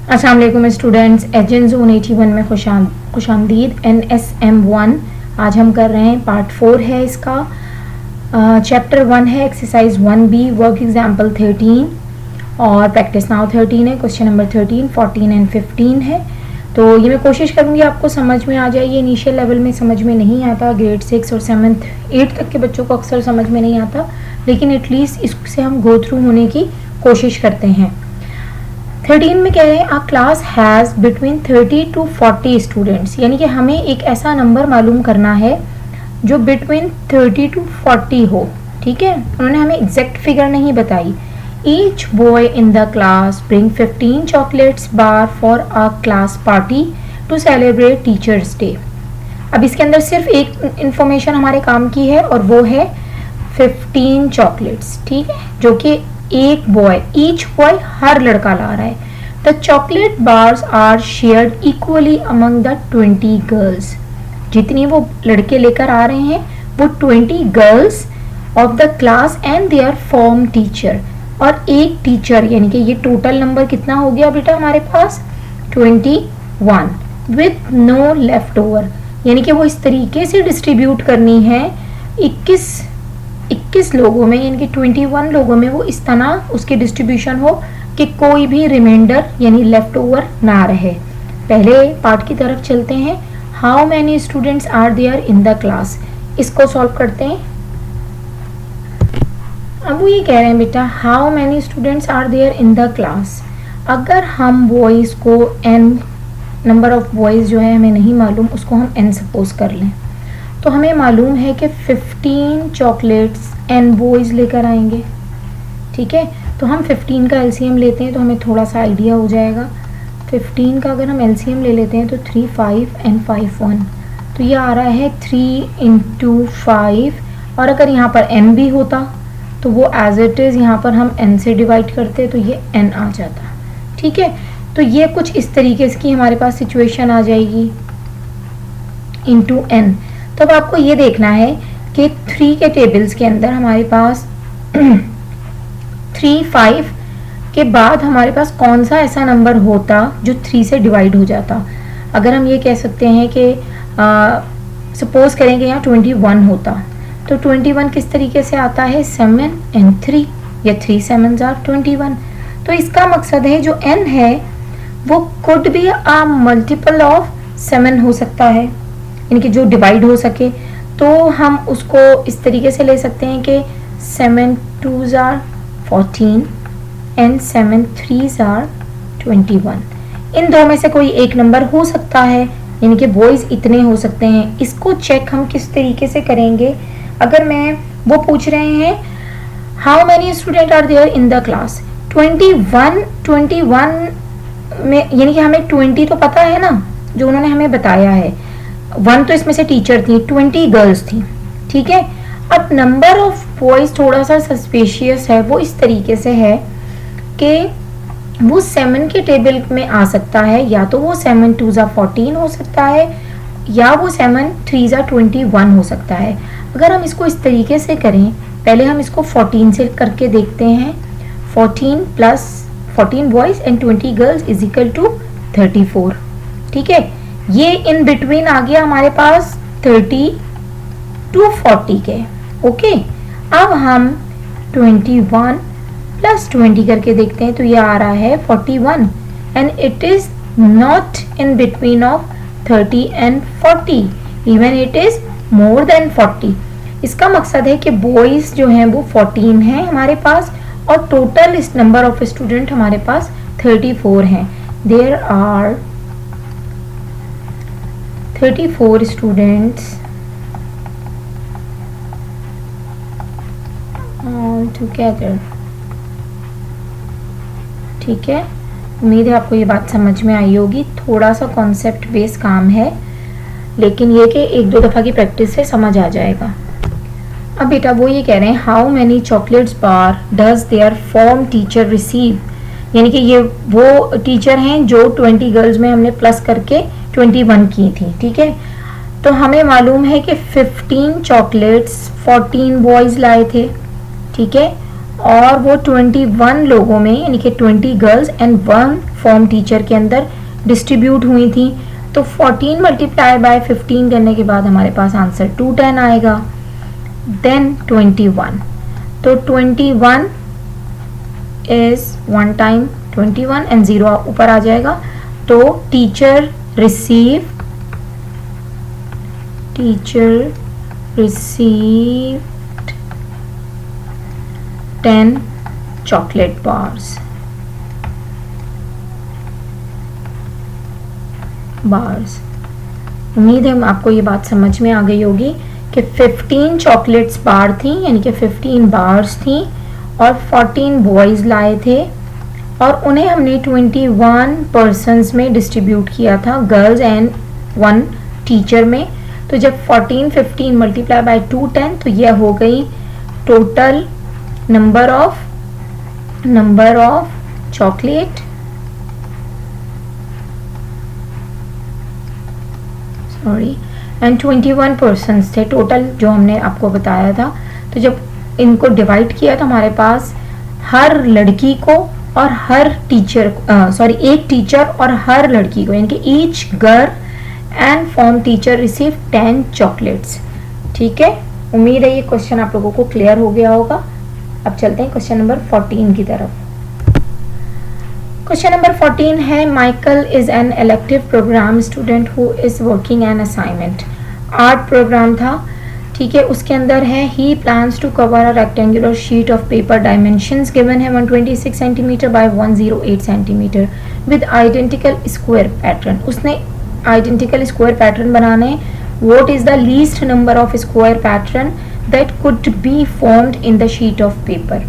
अस्सलाम वालेकुम students, agent zone 81 में खुशामदीद। NSM1 आज हम कर रहे हैं, पार्ट 4 है इसका। चैप्टर 1 है, एक्सरसाइज 1B, वर्क एग्जाम्पल 13 और प्रैक्टिस नाउ 13 है। क्वेश्चन नंबर 13, 14 एंड 15 है। तो ये मैं कोशिश करूँगी आपको समझ में आ जाए। ये इनिशियल लेवल में समझ में नहीं आता, ग्रेड 6 और 7th 8 तक के बच्चों को अक्सर समझ में नहीं आता, लेकिन एटलीस्ट इससे हम गो थ्रू होने की कोशिश करते हैं। 13 में कह रहे हैं a class has between 30 to 40 students, यानी कि हमें एक ऐसा नंबर मालूम करना है जो बिटवीन 30 to 40 हो। ठीक है, उन्होंने हमें एग्जैक्ट फिगर नहीं बताई। Each boy in the class bring 15 chocolates bar for a class party to celebrate teachers day. अब इसके अंदर सिर्फ एक इंफॉर्मेशन हमारे काम की है और वो है 15 चॉकलेट्स। ठीक है, जो कि एक बॉय, ईच बॉय हर लड़का ला रहा है। The chocolate bars are shared equally among the 20 girls. जितनी वो लड़के लेकर आ रहे हैं वो 20 girls of the class and their form teacher, और एक टीचर, यानी कि ये टोटल नंबर कितना हो गया बेटा हमारे पास 21 विथ नो लेफ्ट ओवर, यानी कि वो इस तरीके से डिस्ट्रीब्यूट करनी है 21 लोगों में, यानी कि 21 लोगों में वो इस तरह उसकी डिस्ट्रीब्यूशन हो कि कोई भी रिमाइंडर यानी लेफ्ट ओवर ना रहे। पहले पार्ट की तरफ चलते हैं। How many students are there in the class, इसको सॉल्व करते हैं। अब वो ये कह रहे हैं बेटा how many students are there in the class. अगर हम बॉयज़ को n नंबर ऑफ बॉयज़ जो है हमें नहीं मालूम, उसको हम n सपोज कर लें, तो हमें मालूम है कि 15 चॉकलेट्स n बॉयज़ लेकर आएंगे। ठीक है, तो हम 15 का LCM लेते हैं तो हमें थोड़ा सा आइडिया हो जाएगा। 15 का अगर हम LCM ले लेते हैं तो 3 5 and 5 1, तो ये आ रहा है 3 into 5, और अगर यहाँ पर n भी होता तो वो एज इट इज़ यहाँ पर हम n से डिवाइड करते तो ये n आ जाता। ठीक है, तो ये कुछ इस तरीके की हमारे पास सिचुएशन आ जाएगी इंटू n। तब आपको ये देखना है कि 3 के टेबल्स के अंदर हमारे पास 3 5 के बाद हमारे पास कौन सा ऐसा नंबर होता जो 3 से डिवाइड हो जाता। अगर हम ये कह सकते हैं कि सपोज करेंगे यहाँ 21 होता, तो 21 किस तरीके से आता है 7 and 3, या 3 7s are 21। तो इसका मकसद है जो n है वो could be a multiple of 7 हो सकता है, यानी कि जो डिवाइड हो सके। तो हम उसको इस तरीके से ले सकते हैं कि 7 2s are 14 and 7 3s are 21। इन दो में से कोई एक नंबर हो सकता है, यानी कि बॉयज़ इतने हो सकते हैं। इसको चेक हम किस तरीके से करेंगे। अगर मैं वो पूछ रहे हैं how many student are there in the class, 21 में, यानी कि हमें 20 तो पता है ना जो उन्होंने हमें बताया है, 1 तो इसमें से टीचर थी, 20 गर्ल्स थी। ठीक है, अब नंबर ऑफ बॉयज थोड़ा सा सस्पिशियस है, वो इस तरीके से है कि वो 7 के टेबल में आ सकता है, या तो वो 7 2s are 14 हो सकता है, या वो 7 3s are 21 हो सकता है। अगर हम इसको इस तरीके से करें, पहले हम इसको 14 से करके देखते हैं। 14 plus 14 boys and 20 girls is equal to 34। ठीक है, ये इन बिटवीन आ गया हमारे पास 30 to 40 के। ओके, अब हम 21 प्लस 20 करके देखते हैं तो ये आ रहा है 41, and it is not in between of 30 and 40, even it is more than 40। इसका मकसद है कि बॉयज जो हैं वो 14 हैं हमारे पास, और टोटल इस नंबर ऑफ स्टूडेंट हमारे पास 34 हैं। There are 34 students all together. ठीक है, उम्मीद है आपको ये बात समझ में आई होगी। थोड़ा सा कॉन्सेप्ट बेस काम है, लेकिन ये कि एक दो दफ़ा की प्रैक्टिस से समझ आ जाएगा। अब बेटा वो ये कह रहे हैं how many chocolates bar does their form teacher receive, यानी कि ये वो टीचर हैं जो 20 गर्ल्स में हमने प्लस करके 21 की थी। ठीक है, तो हमें मालूम है कि 15 चॉकलेट्स 14 बॉयज़ लाए थे। ठीक है, और वो 21 लोगों में यानी कि 20 गर्ल्स एंड 1 फॉर्म टीचर के अंदर डिस्ट्रीब्यूट हुई थी। तो 14 मल्टीप्लाई बाय 15 करने के बाद हमारे पास आंसर 210 आएगा। देन 21, तो 21 इज 1 टाइम 21 एंड 0 ऊपर आ जाएगा। तो टीचर रिसीव्ड 10 chocolate bars। उम्मीद है आपको ये बात समझ में आ गई होगी कि 15 चॉकलेट्स बार थी यानी कि 15 बार्स थी और 14 बॉयज लाए थे और उन्हें हमने 21 पर्सन्स में डिस्ट्रीब्यूट किया था, गर्ल्स एंड 1 टीचर में। तो जब 14 15 मल्टीप्लाई बाय 210 तो यह हो गई total number of chocolate and 21 persons थे टोटल जो हमने आपको बताया था। तो जब इनको डिवाइड किया तो हमारे पास हर लड़की को और हर टीचर एक टीचर और हर लड़की को यानी कि each girl and form teacher receive 10 chocolates. ठीक है, उम्मीद है ये क्वेश्चन आप लोगों को क्लियर हो गया होगा। अब चलते हैं क्वेश्चन नंबर 14 की तरफ। क्वेश्चन नंबर 14 है Michael is an elective programme student who is working an assignment. Art programme था, ठीक है। उसके अंदर है ही plans to cover a rectangular sheet of paper, dimensions given है 126 centimetre by 108 centimetre with identical square pattern. उसने आइडेंटिकल स्क्वायर पैटर्न बनाने। What is the least number of square pattern that could be formed in the sheet of paper.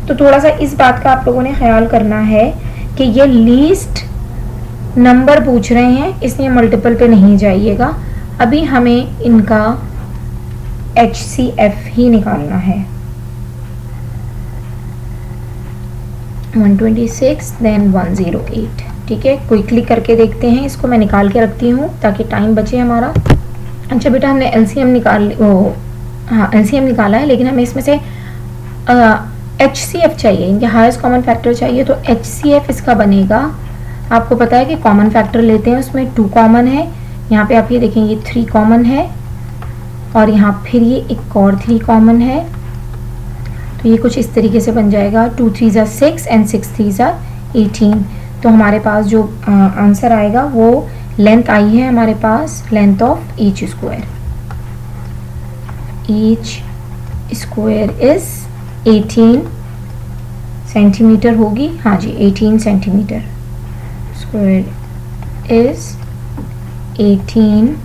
तो थोड़ा सा इस बात का आप लोगों ने ख्याल करना है कि ये लीस्ट नंबर पूछ रहे हैं, इसलिए मल्टीपल पे नहीं जाइएगा। अभी हमें इनका HCF ही निकालना है। 126 देन 108। ठीक है, क्विकली करके देखते हैं। इसको मैं निकाल के रखती हूँ ताकि टाइम बचे हमारा। अच्छा बेटा, हमने LCM LCM निकाला है, लेकिन हमें इसमें से HCF चाहिए, इनके हाईएस्ट कॉमन फैक्टर चाहिए। तो HCF इसका बनेगा, आपको पता है कि कॉमन फैक्टर लेते हैं, उसमें 2 कॉमन है। यहाँ पे आप ये देखेंगे 3 कॉमन है और यहाँ फिर ये एक और 3 कॉमन है। तो ये कुछ इस तरीके से बन जाएगा 2 3 ज़ा 6 एंड 6 3 ज़ा 18। तो हमारे पास जो आंसर आएगा वो लेंथ आई है हमारे पास, length of each square. Each square is 18 centimetre होगी। हाँ जी, 18 सेंटीमीटर। Square is 18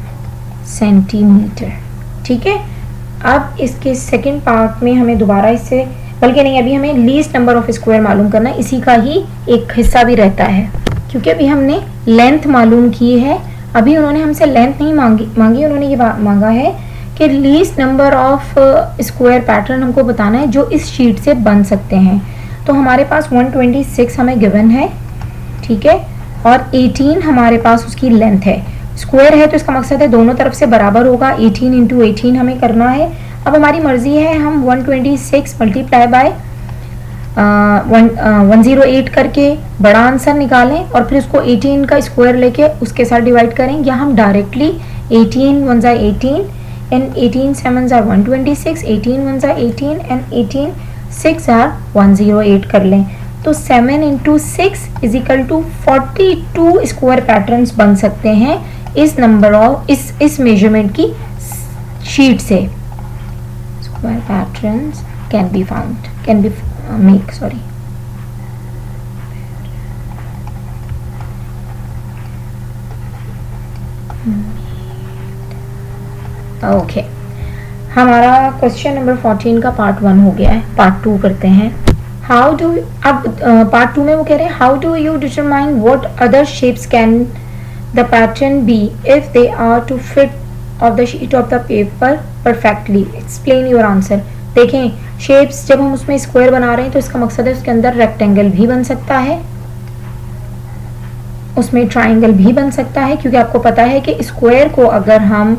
centimetre. ठीक है, अब इसके सेकंड पार्ट में हमें दोबारा इससे, बल्कि नहीं, अभी हमें लीस्ट नंबर ऑफ स्क्वायर मालूम करना है। इसी का ही एक हिस्सा भी रहता है, क्योंकि अभी हमने लेंथ मालूम की है। अभी उन्होंने हमसे लेंथ नहीं मांगी, उन्होंने ये मांगा है कि least number of square pattern हमको बताना है जो इस शीट से बन सकते हैं। तो हमारे पास 126 हमें गिवन है, ठीक है, और 18 हमारे पास उसकी लेंथ है। स्क्वायर है तो इसका मकसद है दोनों तरफ से बराबर होगा, 18 इंटू 18 हमें करना है। अब हमारी मर्जी है हम 126 मल्टीप्लाई बाय 108 करके बड़ा आंसर निकालें और फिर उसको 18 का स्क्वायर लेके उसके साथ डिवाइड करें, या हम डायरेक्टली 18 1 ज़ा 18 and 18 7 are 126, 18 1 are 18 and 18 6 are 108 कर लें। तो 7 into 6 is equal to 42 square patterns बन सकते हैं इस नंबर ऑफ इस मेजरमेंट की शीट से। Square patterns can be make sorry okay हमारा क्वेश्चन नंबर 14 का पार्ट 1 हो गया है। पार्ट 2 करते हैं। हाउ डू, अब पार्ट 2 में वो कह रहे हैं how do you determine what other shapes can the pattern be if they are to fit of the sheet of the paper perfectly, explain your answer. देखें, शेप्स जब हम उसमें स्क्वायर बना रहे हैं तो इसका मकसद है उसके अंदर रेक्टेंगल भी बन सकता है, उसमें ट्राइंगल भी बन सकता है, क्योंकि आपको पता है कि स्क्वायर को अगर हम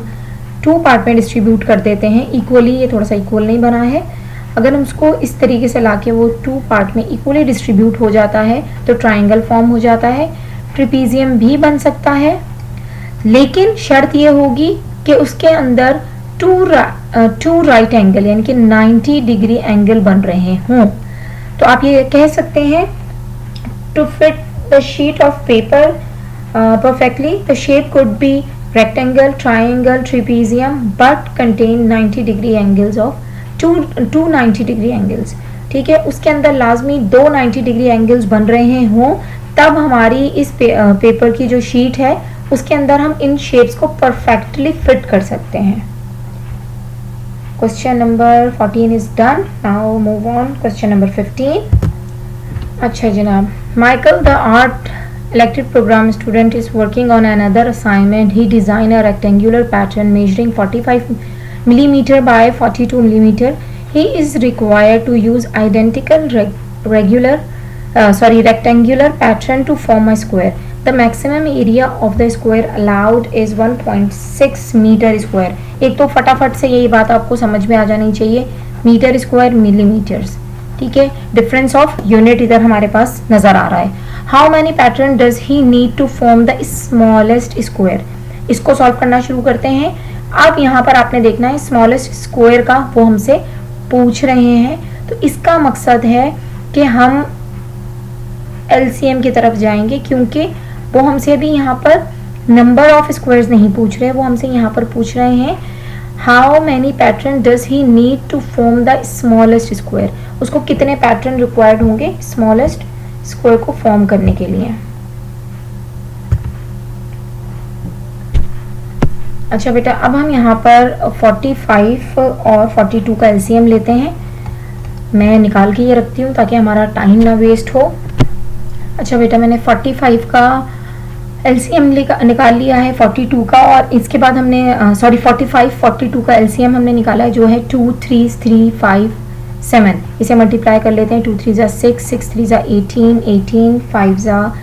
2 पार्ट में डिस्ट्रीब्यूट कर देते हैं इक्वली, ये थोड़ा सा इक्वल नहीं बना है, अगर हम उसको इस तरीके से लाके वो 2 पार्ट में इक्वली डिस्ट्रीब्यूट हो जाता है तो ट्राइंगल फॉर्म हो जाता है। ट्रिपीजियम भी बन सकता है, लेकिन शर्त ये होगी कि उसके अंदर टू राइट एंगल यानी कि 90 डिग्री एंगल बन रहे हों। तो आप ये कह सकते हैं to fit the sheet of paper perfectly, the shape could be rectangle, triangle, trapezium but contain 90 degree angles of two 90 degree angles। ठीक है, उसके अंदर लाजमी 2 90 डिग्री एंगल्स बन रहे हों, तब हमारी इस पेपर की जो शीट है उसके अंदर हम इन शेप्स को परफेक्टली फिट कर सकते हैं। Question number 14 is done. Now move on question number 15। अच्छा जनाब, Michael the art elective program student is working on another assignment. He designed a rectangular pattern measuring 45 millimeter by 42 millimeter. He is required to use identical rectangular pattern to form a square. The maximum area of the square allowed is 1.6 meter square. एक तो फटाफट से यही बात आपको समझ में आ जानी चाहिए, मीटर स्क्वायर मिलीमीटर्स। ठीक है, डिफरेंस ऑफ यूनिट इधर हमारे पास नजर आ रहा है। How many pattern does he need to form the smallest square. इसको सॉल्व करना शुरू करते हैं। अब यहाँ पर आपने देखना है स्मॉलेस्ट स्क्वायर का वो हमसे पूछ रहे हैं, तो इसका मकसद है कि हम एलसीएम की तरफ जाएंगे, क्योंकि वो हमसे अभी यहाँ पर नंबर ऑफ स्क्वायर्स नहीं पूछ रहे, वो हमसे यहाँ पर पूछ रहे हैं how many pattern does he need to form the smallest square. उसको कितने पैटर्न रिक्वायर्ड होंगे स्मॉलेस्ट स्क्वायर को फॉर्म करने के लिए। अच्छा बेटा, अब हम यहाँ पर 45 और 42 का एलसीएम लेते हैं। मैं निकाल के ये रखती हूँ ताकि हमारा टाइम ना वेस्ट हो। अच्छा बेटा, मैंने 45 का एलसीएम निकाल लिया है 42 का, और इसके बाद हमने 42 का एलसीएम हमने निकाला है जो है 2 3 3 5 7। इसे मल्टीप्लाई कर लेते हैं। 2 3 ज़ा 6, 6 3 ज़ा 18, 18 5 ज़ा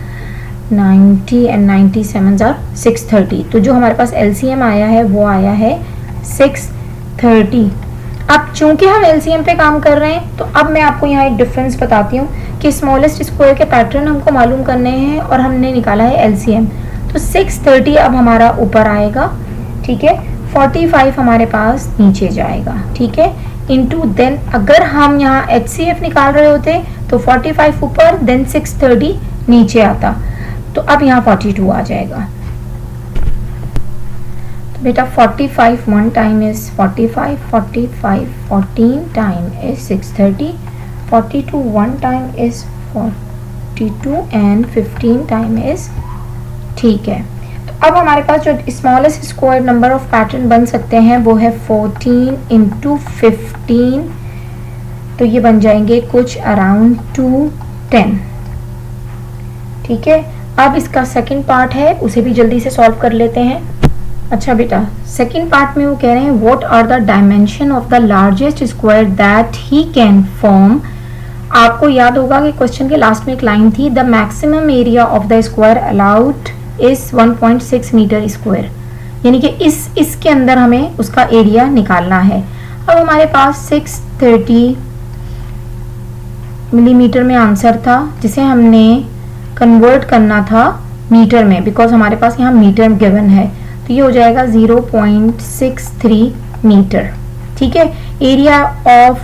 90 एंड 90 7 ज़ा 630। तो जो हमारे पास एलसीएम आया है वो आया है 630। अब चूंकि हम एलसीएम पे काम कर रहे हैं, तो अब मैं आपको यहाँ एक डिफरेंस बताती हूँ कि स्मॉलेस्ट स्क्वायर के पैटर्न हमको मालूम करने हैं और हमने निकाला है एलसीएम। तो 630 अब हमारा ऊपर आएगा, ठीक है, 45 हमारे पास नीचे जाएगा, ठीक है, इनटू देन अगर हम यहाँ एचसीएफ निकाल रहे होते तो 45 ऊपर देन 630 नीचे आता, तो अब यहाँ 42 आ जाएगा। तो बेटा 45 1 time is 45, 45 14 time is 630, 42 1 time is 42 and 15 time is, ठीक है। तो अब हमारे पास जो smallest square number of pattern बन सकते हैं वो है 14 इंटू 15, तो ये बन जाएंगे कुछ अराउंड 210, ठीक है। अब इसका सेकंड पार्ट है, उसे भी जल्दी से सॉल्व कर लेते हैं। अच्छा बेटा, सेकंड पार्ट में वो कह रहे हैं what are the dimension of the largest square that he can form. आपको याद होगा कि क्वेश्चन के लास्ट में एक लाइन थी, the maximum area of the square allowed is 1.6 metre square, यानी कि इसके अंदर हमें उसका एरिया निकालना है। अब हमारे पास 630 मिलीमीटर में आंसर था, जिसे हमने कन्वर्ट करना था मीटर में, बिकॉज हमारे पास यहाँ मीटर गिवन है, तो ये हो जाएगा 0.63 मीटर, ठीक है। Area of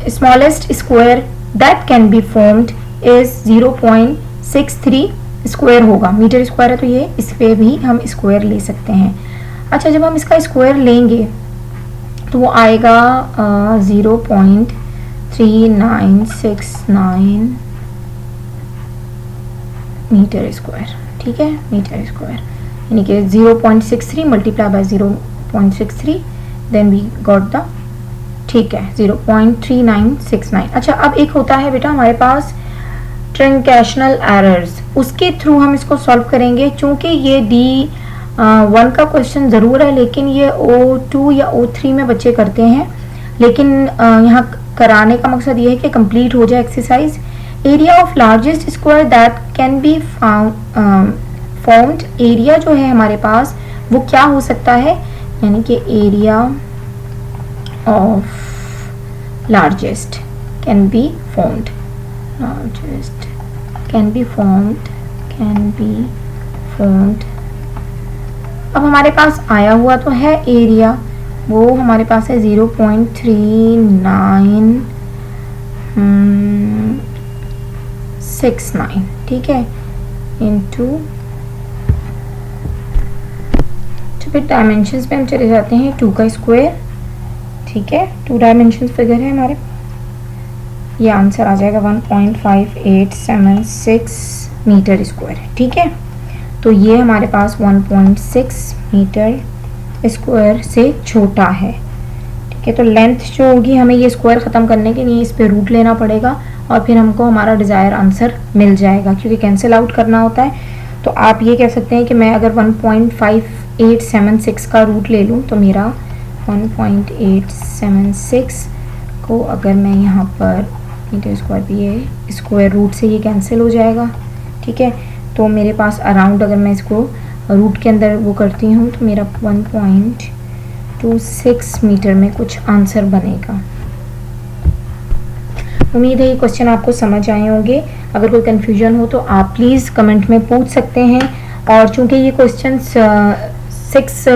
smallest square that can be formed is 0.63 square होगा, मीटर स्क्वायर है तो ये इस पे भी हम स्क्वायर ले सकते हैं। अच्छा, जब हम इसका स्क्वायर लेंगे तो वो आएगा 0.3969 मीटर स्क्वायर, ठीक है, मीटर स्क्वायर, यानी कि 0.63 multiply by 0.63 then we got the, ठीक है, 0.3969। अच्छा, अब एक होता है बेटा हमारे पास ट्रंकेशनल एरर्स, उसके थ्रू हम इसको सॉल्व करेंगे। चूंकि ये D1 का क्वेश्चन ज़रूर है, लेकिन ये O2 या O3 में बच्चे करते हैं, लेकिन यहाँ कराने का मकसद ये है कि कंप्लीट हो जाए exercise. Area of largest square that can be formed, area जो है हमारे पास वो क्या हो सकता है, यानी कि area of largest can be formed, largest can be formed, can be formed. अब हमारे पास आया हुआ तो है एरिया, वो हमारे पास है 0.3969, ठीक है, इंटू, तो फिर डायमेंशंस पे हम चले जाते हैं 2 का स्क्वायर, ठीक है, 2 डायमेंशंस फिगर है हमारे, ये आंसर आ जाएगा 1.5876 मीटर स्क्वायर, ठीक है। तो ये हमारे पास 1.6 मीटर स्क्वायर से छोटा है, ठीक है। तो लेंथ जो होगी, हमें ये स्क्वायर ख़त्म करने के लिए इस पे रूट लेना पड़ेगा और फिर हमको हमारा डिज़ायर आंसर मिल जाएगा, क्योंकि कैंसिल आउट करना होता है। तो आप ये कह सकते हैं कि मैं अगर 1.5876 का रूट ले लूँ तो मेरा 1.876 को अगर मैं यहाँ पर मीटर स्क्वायर भी है, स्क्वायर रूट से ये कैंसिल हो जाएगा, ठीक है। तो मेरे पास अराउंड अगर मैं इसको रूट के अंदर वो करती हूँ तो मेरा 1.26 मीटर में कुछ आंसर बनेगा। उम्मीद है ये क्वेश्चन आपको समझ आए होंगे। अगर कोई कन्फ्यूजन हो तो आप प्लीज़ कमेंट में पूछ सकते हैं। और चूंकि ये क्वेश्चन 6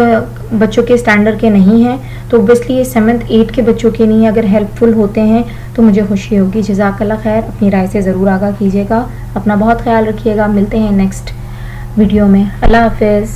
बच्चों के स्टैंडर्ड के नहीं हैं तो ऑब्वियसली ये 7th 8 के बच्चों के नहीं, अगर हेल्पफुल होते हैं तो मुझे खुशी होगी। जज़ाकल्लाह खैर, अपनी राय से ज़रूर आगाह कीजिएगा। अपना बहुत ख्याल रखिएगा। मिलते हैं नेक्स्ट वीडियो में। अल्लाह हाफिज़।